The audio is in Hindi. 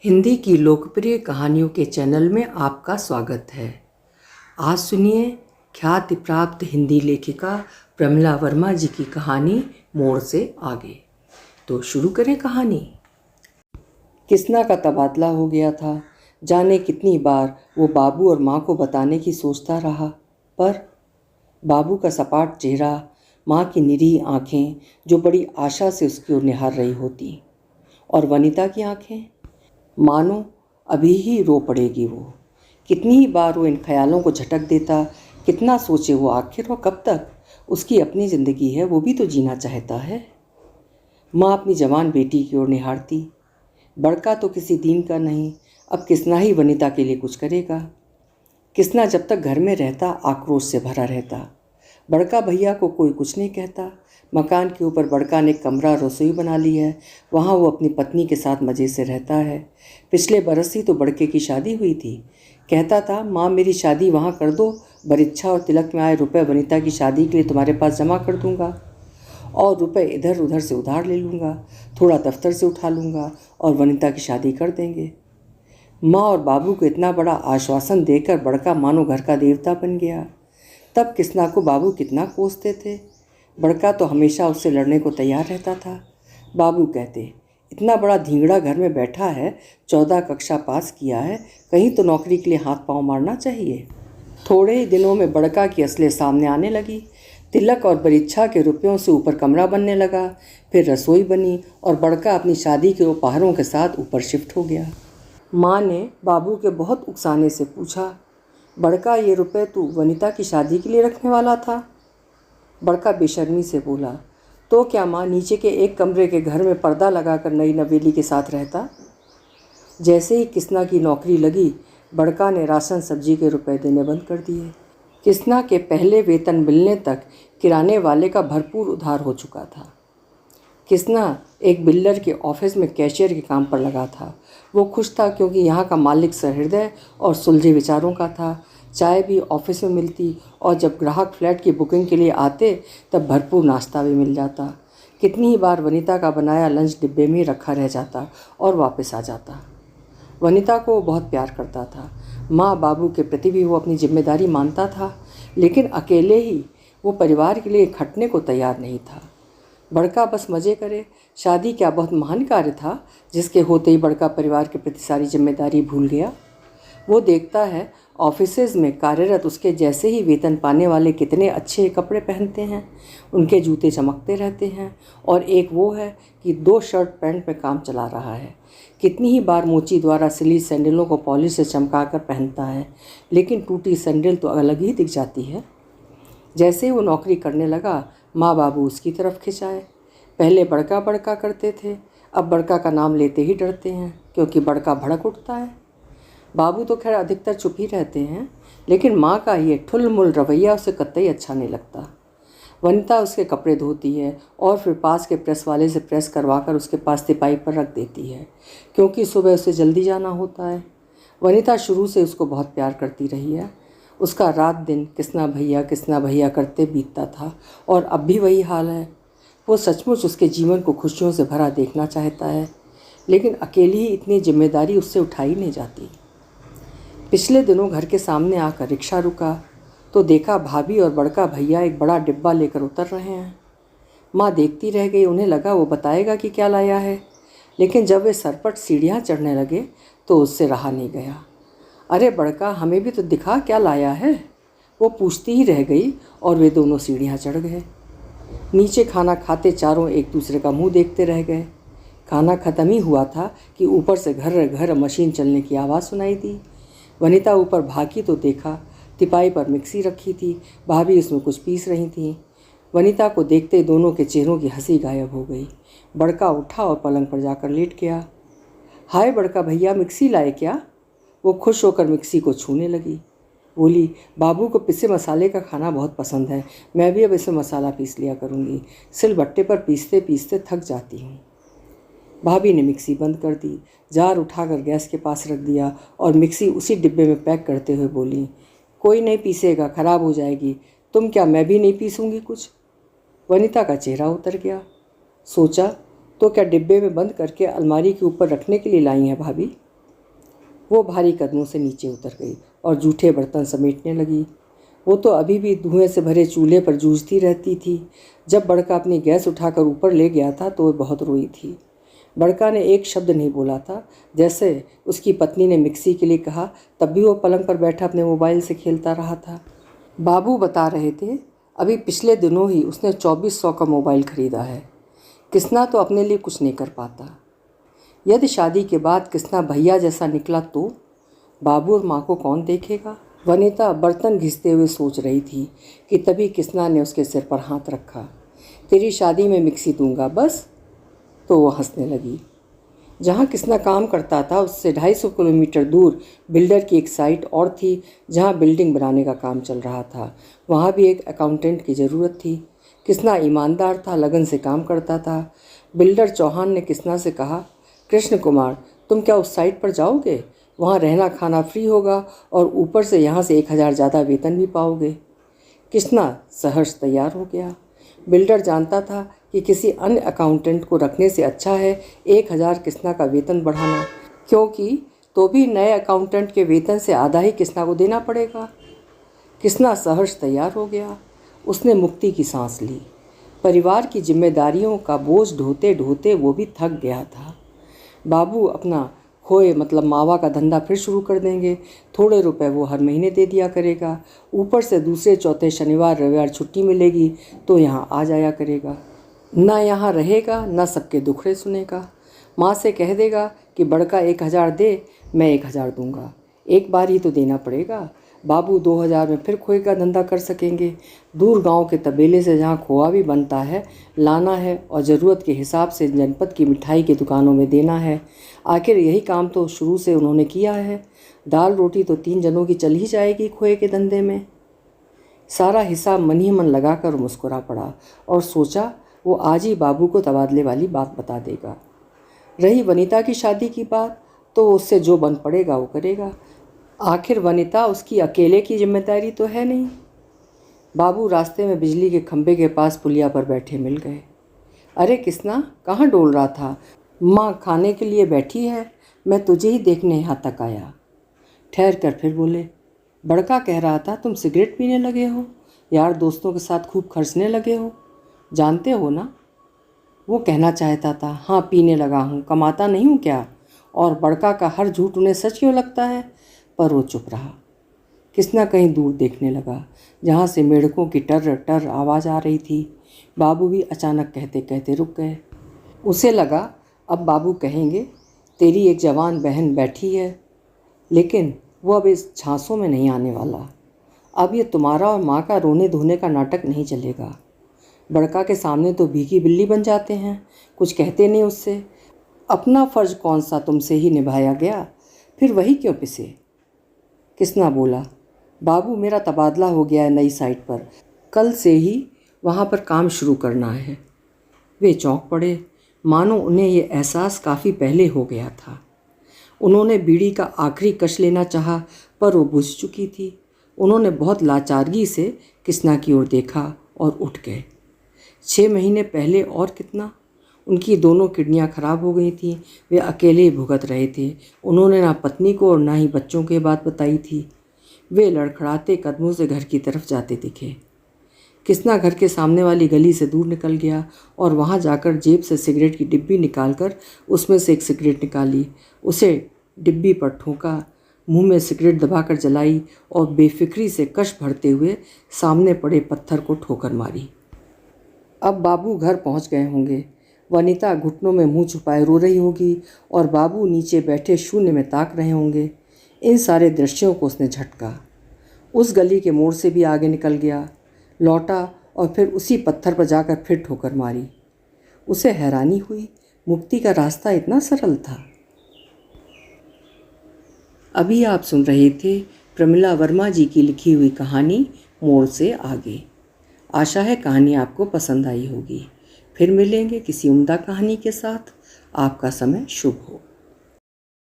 हिंदी की लोकप्रिय कहानियों के चैनल में आपका स्वागत है। आज सुनिए ख्याति प्राप्त हिंदी लेखिका प्रमिला वर्मा जी की कहानी मोड़ से आगे। तो शुरू करें कहानी। किसना का तबादला हो गया था। जाने कितनी बार वो बाबू और माँ को बताने की सोचता रहा, पर बाबू का सपाट चेहरा, माँ की निरीह आँखें जो बड़ी आशा से उसकी ओर निहार रही होती, और वनिता की आँखें मानो अभी ही रो पड़ेगी। वो कितनी ही बार वो इन ख्यालों को झटक देता। कितना सोचे वो, आखिर वो कब तक, उसकी अपनी ज़िंदगी है, वो भी तो जीना चाहता है। माँ अपनी जवान बेटी की ओर निहारती। बड़का तो किसी दीन का नहीं, अब किसना ही वनिता के लिए कुछ करेगा। किसना जब तक घर में रहता आक्रोश से भरा रहता। बड़का भैया को कोई कुछ नहीं कहता। मकान के ऊपर बड़का ने कमरा रसोई बना ली है, वहाँ वो अपनी पत्नी के साथ मज़े से रहता है। पिछले बरस ही तो बड़के की शादी हुई थी। कहता था, माँ मेरी शादी वहाँ कर दो, बरिच्छा और तिलक में आए रुपए वनिता की शादी के लिए तुम्हारे पास जमा कर दूँगा, और रुपए इधर उधर से उधार ले लूँगा, थोड़ा दफ्तर से उठा लूँगा और वनिता की शादी कर देंगे। माँ और बाबू को इतना बड़ा आश्वासन देकर बड़का मानो घर का देवता बन गया। तब किसना को बाबू कितना कोसते थे। बड़का तो हमेशा उससे लड़ने को तैयार रहता था। बाबू कहते, इतना बड़ा धींगड़ा घर में बैठा है, 14 कक्षा पास किया है, कहीं तो नौकरी के लिए हाथ पांव मारना चाहिए। थोड़े ही दिनों में बड़का की असलें सामने आने लगी। तिलक और बरिच्छा के रुपयों से ऊपर कमरा बनने लगा, फिर रसोई बनी और बड़का अपनी शादी के उपहारों के साथ ऊपर शिफ्ट हो गया। माँ ने बाबू के बहुत उकसाने से पूछा, बड़का ये रुपए तू वनिता की शादी के लिए रखने वाला था? बड़का बेशर्मी से बोला, तो क्या माँ, नीचे के एक कमरे के घर में पर्दा लगाकर नई नवेली के साथ रहता। जैसे ही किसना की नौकरी लगी, बड़का ने राशन सब्जी के रुपए देने बंद कर दिए। किसना के पहले वेतन मिलने तक किराने वाले का भरपूर उधार हो चुका था। किसना एक बिल्डर के ऑफिस में कैशियर के काम पर लगा था। वो खुश था क्योंकि यहाँ का मालिक सहृदय और सुलझे विचारों का था। चाय भी ऑफिस में मिलती और जब ग्राहक फ्लैट की बुकिंग के लिए आते तब भरपूर नाश्ता भी मिल जाता। कितनी ही बार वनिता का बनाया लंच डिब्बे में रखा रह जाता और वापस आ जाता। वनिता को वो बहुत प्यार करता था। माँ बाबू के प्रति भी वो अपनी जिम्मेदारी मानता था, लेकिन अकेले ही वो परिवार के लिए खटने को तैयार नहीं था। बड़का बस मज़े करे। शादी क्या बहुत महान कार्य था जिसके होते ही बड़का परिवार के प्रति सारी जिम्मेदारी भूल गया। वो देखता है ऑफिसेज में कार्यरत उसके जैसे ही वेतन पाने वाले कितने अच्छे कपड़े पहनते हैं, उनके जूते चमकते रहते हैं, और एक वो है कि 2 शर्ट पैंट में काम चला रहा है। कितनी ही बार मोची द्वारा सिली सैंडलों को पॉलिश से चमका कर पहनता है, लेकिन टूटी सैंडल तो अलग ही दिख जाती है। जैसे ही वो नौकरी करने लगा, माँ बाबू उसकी तरफ खिंचाए। पहले बड़का बड़का करते थे, अब बड़का का नाम लेते ही डरते हैं क्योंकि बड़का भड़क उठता है। बाबू तो खैर अधिकतर चुप ही रहते हैं, लेकिन माँ का ये ठुलमुल रवैया उसे कतई अच्छा नहीं लगता। वनिता उसके कपड़े धोती है और फिर पास के प्रेस वाले से प्रेस करवाकर उसके पास तिपाई पर रख देती है, क्योंकि सुबह उसे जल्दी जाना होता है। वनिता शुरू से उसको बहुत प्यार करती रही है। उसका रात दिन किसना भैया करते बीतता था, और अब भी वही हाल है। वो सचमुच उसके जीवन को खुशियों से भरा देखना चाहता है, लेकिन अकेली ही इतनी जिम्मेदारी उससे उठाई नहीं जाती। पिछले दिनों घर के सामने आकर रिक्शा रुका तो देखा भाभी और बड़का भैया एक बड़ा डिब्बा लेकर उतर रहे हैं। माँ देखती रह गई। उन्हें लगा वो बताएगा कि क्या लाया है, लेकिन जब वे सरपट सीढ़ियाँ चढ़ने लगे तो उससे रहा नहीं गया। अरे बड़का, हमें भी तो दिखा क्या लाया है। वो पूछती ही रह गई और वे दोनों सीढ़ियाँ चढ़ गए। नीचे खाना खाते चारों एक दूसरे का मुंह देखते रह गए। खाना ख़त्म ही हुआ था कि ऊपर से घर घर मशीन चलने की आवाज़ सुनाई दी। वनिता ऊपर भागी तो देखा तिपाई पर मिक्सी रखी थी, भाभी उसमें कुछ पीस रही थी। वनिता को देखते दोनों के चेहरों की हंसी गायब हो गई। बड़का उठा और पलंग पर जाकर लेट गया। हाय बड़का भैया, मिक्सी लाए क्या? वो खुश होकर मिक्सी को छूने लगी। बोली, बाबू को पिसे मसाले का खाना बहुत पसंद है, मैं भी अब इसमें मसाला पीस लिया करूँगी। सिलबट्टे पर पीसते पीसते थक जाती हूँ। भाभी ने मिक्सी बंद कर दी, जार उठाकर गैस के पास रख दिया और मिक्सी उसी डिब्बे में पैक करते हुए बोली, कोई नहीं पीसेगा, ख़राब हो जाएगी। तुम क्या, मैं भी नहीं पीसूँगी कुछ? वनिता का चेहरा उतर गया। सोचा, तो क्या डिब्बे में बंद करके अलमारी के ऊपर रखने के लिए लाई हैं भाभी? वो भारी कदमों से नीचे उतर गई और जूठे बर्तन समेटने लगी। वो तो अभी भी धुएं से भरे चूल्हे पर जूझती रहती थी। जब बड़का अपनी गैस उठाकर ऊपर ले गया था तो वह बहुत रोई थी। बड़का ने एक शब्द नहीं बोला था। जैसे उसकी पत्नी ने मिक्सी के लिए कहा, तब भी वो पलंग पर बैठा अपने मोबाइल से खेलता रहा था। बाबू बता रहे थे, अभी पिछले दिनों ही उसने 2400 का मोबाइल खरीदा है। किसना तो अपने लिए कुछ नहीं कर पाता। यदि शादी के बाद किसना भैया जैसा निकला तो बाबू और माँ को कौन देखेगा? वनिता बर्तन घिसते हुए सोच रही थी कि तभी किसना ने उसके सिर पर हाथ रखा। तेरी शादी में मिक्सी दूंगा बस। तो वो हंसने लगी। जहाँ किसना काम करता था उससे 250 किलोमीटर दूर बिल्डर की एक साइट और थी जहाँ बिल्डिंग बनाने का काम चल रहा था। वहाँ भी एक अकाउंटेंट की ज़रूरत थी। किसना ईमानदार था, लगन से काम करता था। बिल्डर चौहान ने किसना से कहा, कृष्ण कुमार, तुम क्या उस साइट पर जाओगे? वहाँ रहना खाना फ्री होगा और ऊपर से यहाँ से 1000 ज़्यादा वेतन भी पाओगे। किसना सहर्ष तैयार हो गया। बिल्डर जानता था कि किसी अन्य अकाउंटेंट को रखने से अच्छा है 1000 किसना का वेतन बढ़ाना, क्योंकि तो भी नए अकाउंटेंट के वेतन से आधा ही किसना को देना पड़ेगा। किसना सहर्ष तैयार हो गया। उसने मुक्ति की सांस ली। परिवार की जिम्मेदारियों का बोझ ढोते ढोते वो भी थक गया था। बाबू अपना खोए मतलब मावा का धंधा फिर शुरू कर देंगे। थोड़े रुपए वो हर महीने दे दिया करेगा। ऊपर से दूसरे चौथे शनिवार रविवार छुट्टी मिलेगी तो यहाँ आ जाया करेगा। ना यहाँ रहेगा ना सबके दुखड़े सुनेगा। माँ से कह देगा कि बड़का 1000 दे, मैं 1000 दूंगा। एक बार ही तो देना पड़ेगा। बाबू 2000 में फिर खोए का धंधा कर सकेंगे। दूर गांव के तबेले से जहाँ खोआ भी बनता है लाना है और ज़रूरत के हिसाब से जनपद की मिठाई की दुकानों में देना है। आखिर यही काम तो शुरू से उन्होंने किया है। दाल रोटी तो 3 जनों की चल ही जाएगी खोए के धंधे में। सारा हिसाब मन ही मन लगाकर मुस्कुरा पड़ा और सोचा वो आज ही बाबू को तबादले वाली बात बता देगा। रही वनिता की शादी की बात तो उससे जो बन पड़ेगा वो करेगा। आखिर वनिता उसकी अकेले की जिम्मेदारी तो है नहीं। बाबू रास्ते में बिजली के खंभे के पास पुलिया पर बैठे मिल गए। अरे किसना, कहाँ डोल रहा था? माँ खाने के लिए बैठी है, मैं तुझे ही देखने यहाँ तक आया। ठहर कर फिर बोले, बड़का कह रहा था तुम सिगरेट पीने लगे हो, यार दोस्तों के साथ खूब खर्चने लगे हो, जानते हो ना? वो कहना चाहता था, हाँ पीने लगा हूँ, कमाता नहीं हूँ क्या? और बड़का का हर झूठ उन्हें सच क्यों लगता है? पर वो चुप रहा। किसना कहीं दूर देखने लगा जहाँ से मेढकों की टर टर आवाज़ आ रही थी। बाबू भी अचानक कहते कहते रुक गए। उसे लगा अब बाबू कहेंगे तेरी एक जवान बहन बैठी है, लेकिन वो अब इस झांसों में नहीं आने वाला। अब ये तुम्हारा और माँ का रोने धोने का नाटक नहीं चलेगा। बड़का के सामने तो भीगी बिल्ली बन जाते हैं, कुछ कहते नहीं उससे। अपना फ़र्ज कौन सा तुमसे ही निभाया गया, फिर वही क्यों पिसे? किसना बोला, बाबू मेरा तबादला हो गया है नई साइट पर, कल से ही वहाँ पर काम शुरू करना है। वे चौंक पड़े, मानो उन्हें ये एहसास काफ़ी पहले हो गया था। उन्होंने बीड़ी का आखिरी कश लेना चाहा पर वो बुझ चुकी थी। उन्होंने बहुत लाचारगी से किसना की ओर देखा और उठ गए। 6 महीने पहले और कितना, उनकी दोनों किडनियां खराब हो गई थीं। वे अकेले भुगत रहे थे। उन्होंने ना पत्नी को और ना ही बच्चों के बात बताई थी। वे लड़खड़ाते कदमों से घर की तरफ जाते दिखे। किसना घर के सामने वाली गली से दूर निकल गया और वहां जाकर जेब से सिगरेट की डिब्बी निकालकर उसमें से एक सिगरेट निकाली, उसे डिब्बी पर ठोका, मुंह में सिगरेट दबाकर जलाई और बेफिक्री से कश भरते हुए सामने पड़े पत्थर को ठोकर मारी। अब बाबू घर पहुंच गए होंगे। वनिता घुटनों में मुंह छुपाए रो रही होगी और बाबू नीचे बैठे शून्य में ताक रहे होंगे। इन सारे दृश्यों को उसने झटका। उस गली के मोड़ से भी आगे निकल गया, लौटा और फिर उसी पत्थर पर जाकर फिर ठोकर मारी। उसे हैरानी हुई, मुक्ति का रास्ता इतना सरल था। अभी आप सुन रहे थे प्रमिला वर्मा जी की लिखी हुई कहानी मोड़ से आगे। आशा है कहानी आपको पसंद आई होगी। फिर मिलेंगे किसी उम्दा कहानी के साथ। आपका समय शुभ हो।